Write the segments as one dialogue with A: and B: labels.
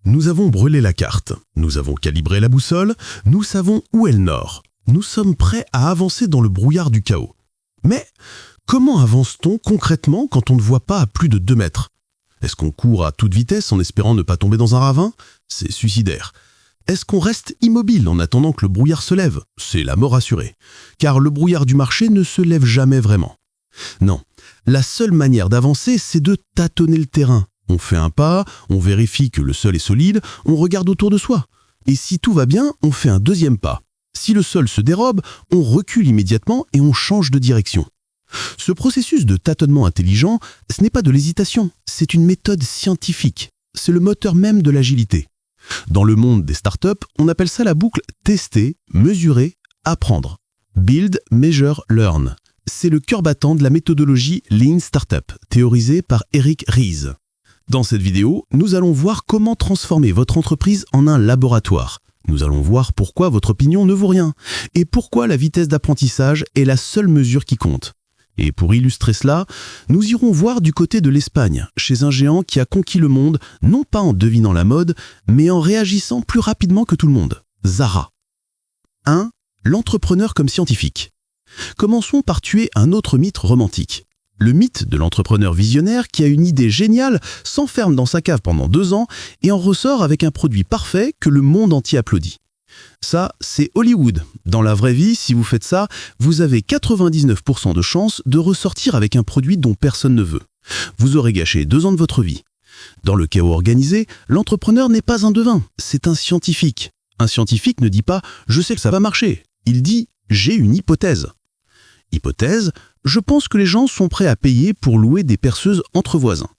A: Nous avons brûlé la carte, nous avons calibré la boussole, nous savons où est le nord. Nous sommes prêts à avancer dans le brouillard du chaos. Mais comment avance-t-on concrètement quand on ne voit pas à plus de 2 mètres? Est-ce qu'on court à toute vitesse en espérant ne pas tomber dans un ravin? C'est suicidaire. Est-ce qu'on reste immobile en attendant que le brouillard se lève? C'est la mort assurée. Car le brouillard du marché ne se lève jamais vraiment. Non, la seule manière d'avancer, c'est de tâtonner le terrain. On fait un pas, on vérifie que le sol est solide, on regarde autour de soi. Et si tout va bien, on fait un deuxième pas. Si le sol se dérobe, on recule immédiatement et on change de direction. Ce processus de tâtonnement intelligent, ce n'est pas de l'hésitation, c'est une méthode scientifique. C'est le moteur même de l'agilité. Dans le monde des startups, on appelle ça la boucle tester, mesurer, apprendre. Build, measure, learn. C'est le cœur battant de la méthodologie Lean Startup, théorisée par Eric Ries. Dans cette vidéo, nous allons voir comment transformer votre entreprise en un laboratoire. Nous allons voir pourquoi votre opinion ne vaut rien et pourquoi la vitesse d'apprentissage est la seule mesure qui compte. Et pour illustrer cela, nous irons voir du côté de l'Espagne, chez un géant qui a conquis le monde, non pas en devinant la mode, mais en réagissant plus rapidement que tout le monde. Zara. 1. L'entrepreneur comme scientifique. Commençons par tuer un autre mythe romantique. Le mythe de l'entrepreneur visionnaire qui a une idée géniale, s'enferme dans sa cave pendant 2 ans et en ressort avec un produit parfait que le monde entier applaudit. Ça, c'est Hollywood. Dans la vraie vie, si vous faites ça, vous avez 99% de chances de ressortir avec un produit dont personne ne veut. Vous aurez gâché 2 ans de votre vie. Dans le chaos organisé, l'entrepreneur n'est pas un devin, c'est un scientifique. Un scientifique ne dit pas « je sais que ça va marcher », il dit « j'ai une hypothèse ». Hypothèse, je pense que les gens sont prêts à payer pour louer des perceuses entre voisins.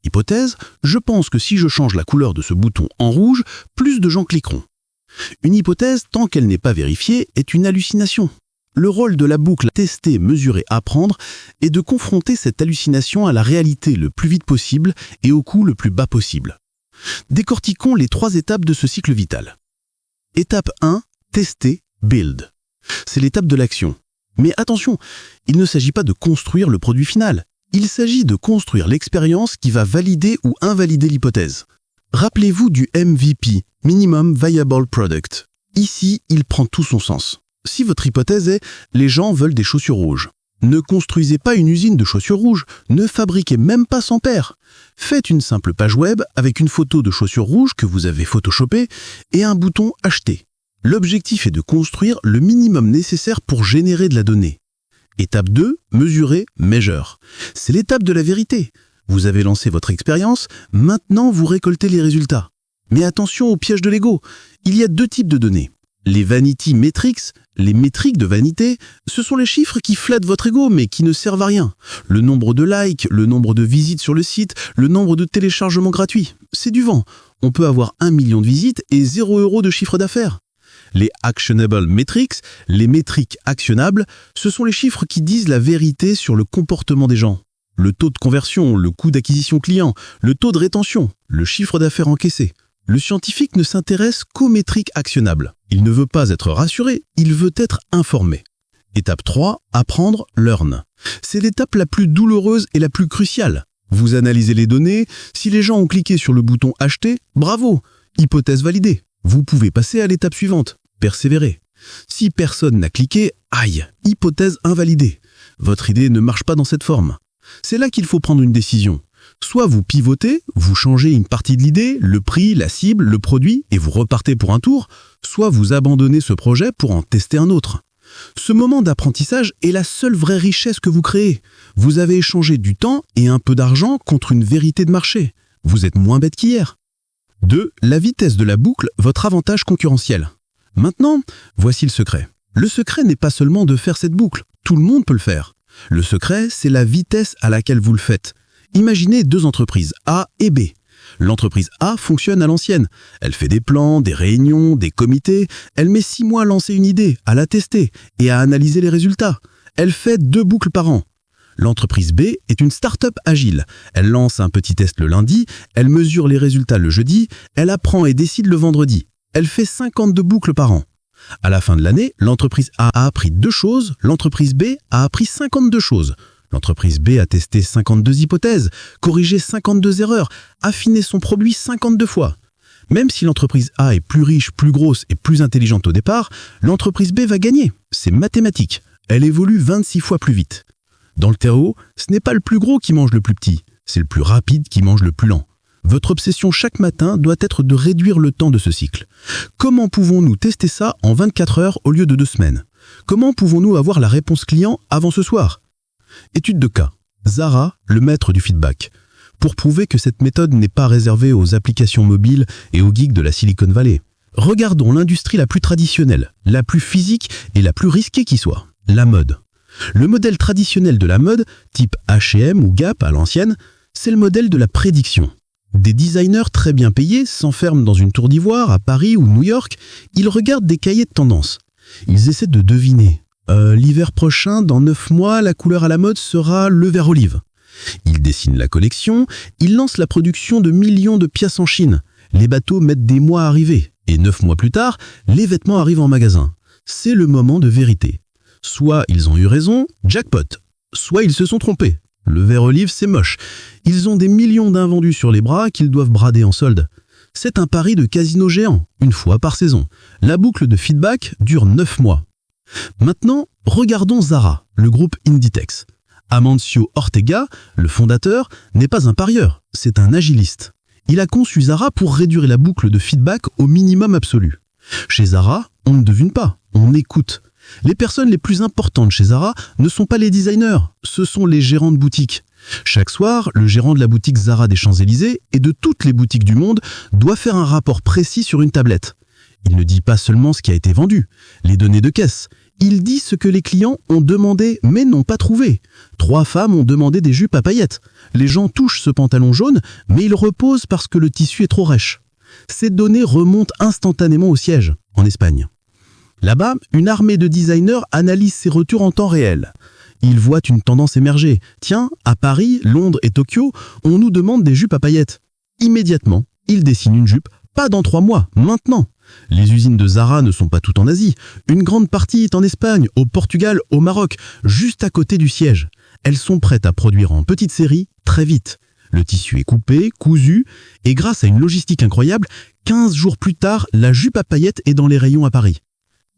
A: Hypothèse, je pense que si je change la couleur de ce bouton en rouge, plus de gens cliqueront. Une hypothèse, tant qu'elle n'est pas vérifiée, est une hallucination. Le rôle de la boucle tester, mesurer, apprendre est de confronter cette hallucination à la réalité le plus vite possible et au coût le plus bas possible. Décortiquons les 3 étapes de ce cycle vital. Étape 1, tester, build. C'est l'étape de l'action. Mais attention, il ne s'agit pas de construire le produit final. Il s'agit de construire l'expérience qui va valider ou invalider l'hypothèse. Rappelez-vous du MVP, Minimum Viable Product. Ici, il prend tout son sens. Si votre hypothèse est « les gens veulent des chaussures rouges », ne construisez pas une usine de chaussures rouges, ne fabriquez même pas 100 paires. Faites une simple page web avec une photo de chaussures rouges que vous avez photoshopée et un bouton « Acheter ». L'objectif est de construire le minimum nécessaire pour générer de la donnée. Étape 2, mesurer, measure. C'est l'étape de la vérité. Vous avez lancé votre expérience, maintenant vous récoltez les résultats. Mais attention au piège de l'ego. Il y a 2 types de données. Les vanity metrics, les métriques de vanité, ce sont les chiffres qui flattent votre ego mais qui ne servent à rien. Le nombre de likes, le nombre de visites sur le site, le nombre de téléchargements gratuits. C'est du vent. On peut avoir 1 million de visites et 0 € de chiffre d'affaires. Les actionable metrics, les métriques actionnables, ce sont les chiffres qui disent la vérité sur le comportement des gens. Le taux de conversion, le coût d'acquisition client, le taux de rétention, le chiffre d'affaires encaissé. Le scientifique ne s'intéresse qu'aux métriques actionnables. Il ne veut pas être rassuré, il veut être informé. Étape 3, apprendre, learn. C'est l'étape la plus douloureuse et la plus cruciale. Vous analysez les données, si les gens ont cliqué sur le bouton « Acheter », bravo, hypothèse validée. Vous pouvez passer à l'étape suivante, persévérer. Si personne n'a cliqué, aïe, hypothèse invalidée. Votre idée ne marche pas dans cette forme. C'est là qu'il faut prendre une décision. Soit vous pivotez, vous changez une partie de l'idée, le prix, la cible, le produit, et vous repartez pour un tour, soit vous abandonnez ce projet pour en tester un autre. Ce moment d'apprentissage est la seule vraie richesse que vous créez. Vous avez échangé du temps et un peu d'argent contre une vérité de marché. Vous êtes moins bête qu'hier. 2. La vitesse de la boucle, votre avantage concurrentiel. Maintenant, voici le secret. Le secret n'est pas seulement de faire cette boucle, tout le monde peut le faire. Le secret, c'est la vitesse à laquelle vous le faites. Imaginez 2 entreprises, A et B. L'entreprise A fonctionne à l'ancienne. Elle fait des plans, des réunions, des comités. Elle met 6 mois à lancer une idée, à la tester et à analyser les résultats. Elle fait 2 boucles par an. L'entreprise B est une start-up agile. Elle lance un petit test le lundi, elle mesure les résultats le jeudi, elle apprend et décide le vendredi. Elle fait 52 boucles par an. À la fin de l'année, l'entreprise A a appris 2 choses, l'entreprise B a appris 52 choses. L'entreprise B a testé 52 hypothèses, corrigé 52 erreurs, affiné son produit 52 fois.
B: Même si l'entreprise A est plus riche, plus grosse et plus intelligente au départ, l'entreprise B va gagner. C'est mathématique. Elle évolue 26 fois plus vite. Dans le terreau, ce n'est pas le plus gros qui mange le plus petit, c'est le plus rapide qui mange le plus lent. Votre obsession chaque matin doit être de réduire le temps de ce cycle. Comment pouvons-nous tester ça en 24 heures au lieu de 2 semaines? Comment pouvons-nous avoir la réponse client avant ce soir? Étude de cas. Zara, le maître du feedback. Pour prouver que cette méthode n'est pas réservée aux applications mobiles et aux geeks de la Silicon Valley. Regardons l'industrie la plus traditionnelle, la plus physique et la plus risquée qui soit, la mode. Le modèle traditionnel de la mode, type H&M ou Gap à l'ancienne, c'est le modèle de la prédiction. Des designers très bien payés s'enferment dans une tour d'ivoire à Paris ou New York, ils regardent des cahiers de tendance. Ils essaient de deviner. L'hiver prochain, dans 9 mois, la couleur à la mode sera le vert olive. Ils dessinent la collection, ils lancent la production de millions de pièces en Chine. Les bateaux mettent des mois à arriver, et 9 mois plus tard, les vêtements arrivent en magasin. C'est le moment de vérité. Soit ils ont eu raison, jackpot. Soit ils se sont trompés. Le vert olive, c'est moche. Ils ont des millions d'invendus sur les bras qu'ils doivent brader en solde. C'est un pari de casino géant, une fois par saison. La boucle de feedback dure 9 mois. Maintenant, regardons Zara, le groupe Inditex. Amancio Ortega, le fondateur, n'est pas un parieur, c'est un agiliste. Il a conçu Zara pour réduire la boucle de feedback au minimum absolu. Chez Zara, on ne devine pas, on écoute. Les personnes les plus importantes chez Zara ne sont pas les designers, ce sont les gérants de boutique. Chaque soir, le gérant de la boutique Zara des Champs-Élysées et de toutes les boutiques du monde doit faire un rapport précis sur une tablette. Il ne dit pas seulement ce qui a été vendu, les données de caisse. Il dit ce que les clients ont demandé mais n'ont pas trouvé. 3 femmes ont demandé des jupes à paillettes. Les gens touchent ce pantalon jaune, mais il repose parce que le tissu est trop rêche. Ces données remontent instantanément au siège, en Espagne. Là-bas, une armée de designers analyse ces retours en temps réel. Ils voient une tendance émerger. Tiens, à Paris, Londres et Tokyo, on nous demande des jupes à paillettes. Immédiatement, ils dessinent une jupe, pas dans 3 mois, maintenant. Les usines de Zara ne sont pas toutes en Asie. Une grande partie est en Espagne, au Portugal, au Maroc, juste à côté du siège. Elles sont prêtes à produire en petite série très vite. Le tissu est coupé, cousu, et grâce à une logistique incroyable, 15 jours plus tard, la jupe à paillettes est dans les rayons à Paris.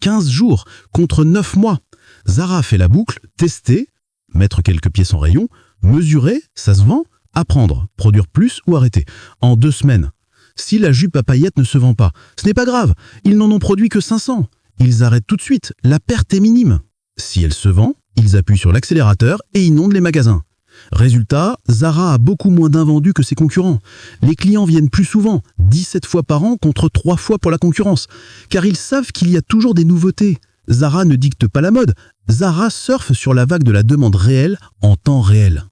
B: 15 jours contre 9 mois. Zara fait la boucle, tester, mettre quelques pièces en rayon, mesurer, ça se vend, apprendre, produire plus ou arrêter. En 2 semaines. Si la jupe à paillettes ne se vend pas, ce n'est pas grave, ils n'en ont produit que 500. Ils arrêtent tout de suite, la perte est minime. Si elle se vend, ils appuient sur l'accélérateur et inondent les magasins. Résultat, Zara a beaucoup moins d'invendus que ses concurrents. Les clients viennent plus souvent, 17 fois par an contre 3 fois pour la concurrence, car ils savent qu'il y a toujours des nouveautés. Zara ne dicte pas la mode, Zara surfe sur la vague de la demande réelle en temps réel.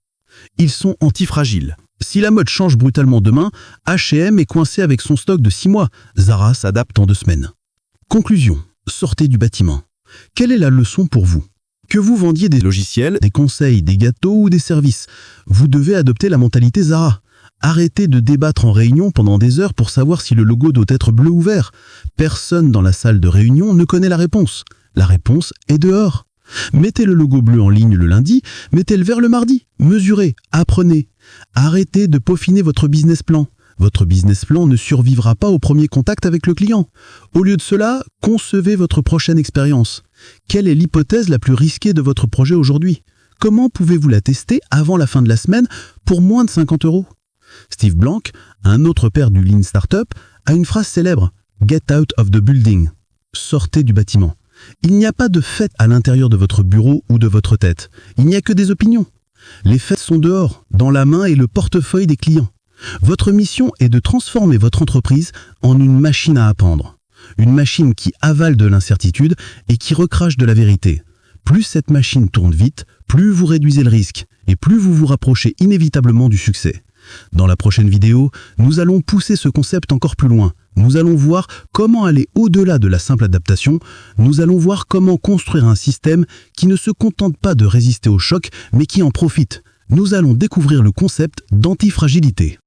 B: Ils sont antifragiles. Si la mode change brutalement demain, H&M est coincé avec son stock de 6 mois. Zara s'adapte en 2 semaines. Conclusion. Sortez du bâtiment. Quelle est la leçon pour vous? Que vous vendiez des logiciels, des conseils, des gâteaux ou des services, vous devez adopter la mentalité Zara. Arrêtez de débattre en réunion pendant des heures pour savoir si le logo doit être bleu ou vert. Personne dans la salle de réunion ne connaît la réponse. La réponse est dehors. Mettez le logo bleu en ligne le lundi, mettez le vert le mardi. Mesurez, apprenez. Arrêtez de peaufiner votre business plan. Votre business plan ne survivra pas au premier contact avec le client. Au lieu de cela, concevez votre prochaine expérience. Quelle est l'hypothèse la plus risquée de votre projet aujourd'hui? Comment pouvez-vous la tester avant la fin de la semaine pour moins de 50 €? Steve Blank, un autre père du Lean Startup, a une phrase célèbre « Get out of the building ». Sortez du bâtiment. Il n'y a pas de fait à l'intérieur de votre bureau ou de votre tête. Il n'y a que des opinions. Les faits sont dehors, dans la main et le portefeuille des clients. Votre mission est de transformer votre entreprise en une machine à apprendre. Une machine qui avale de l'incertitude et qui recrache de la vérité. Plus cette machine tourne vite, plus vous réduisez le risque et plus vous vous rapprochez inévitablement du succès. Dans la prochaine vidéo, nous allons pousser ce concept encore plus loin. Nous allons voir comment aller au-delà de la simple adaptation. Nous allons voir comment construire un système qui ne se contente pas de résister au choc, mais qui en profite. Nous allons découvrir le concept d'antifragilité.